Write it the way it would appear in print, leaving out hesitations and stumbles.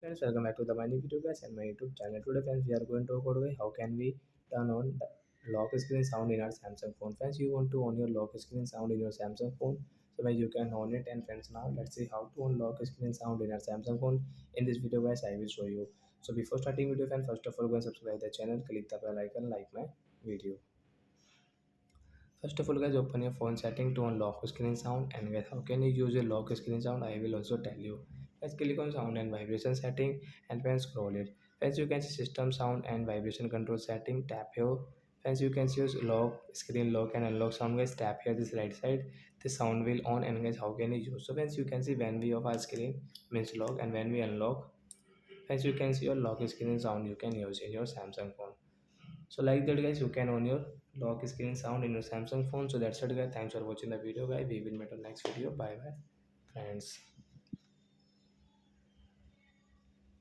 Friends, welcome back to the my new video guys and my YouTube channel. Today friends, we are going to talk about how can we turn on the lock screen sound in our Samsung phone. Friends, you want to on your lock screen sound in your Samsung phone, so when you can on it. And friends, now let's see how to on lock screen sound in our Samsung phone. In this video guys, I will show you. So before starting video friends, first of all go and subscribe the channel, click the bell icon, like my video. First of all guys, open your phone setting to unlock screen sound, and guys how can you use your lock screen sound, I will also tell you. Let's click on sound and vibration setting and then scroll it. First you can see system sound and vibration control setting, tap here. First you can use lock screen lock and unlock sound, guys tap here this right side, the sound will on. And guys how can you use, so friends you can see when we off our screen means lock, and when we unlock, as you can see your lock screen sound you can use in your Samsung phone. So like that guys, you can on your lock screen sound in your Samsung phone. So that's it guys, thanks for watching the video guys, we will meet on next video, bye bye friends.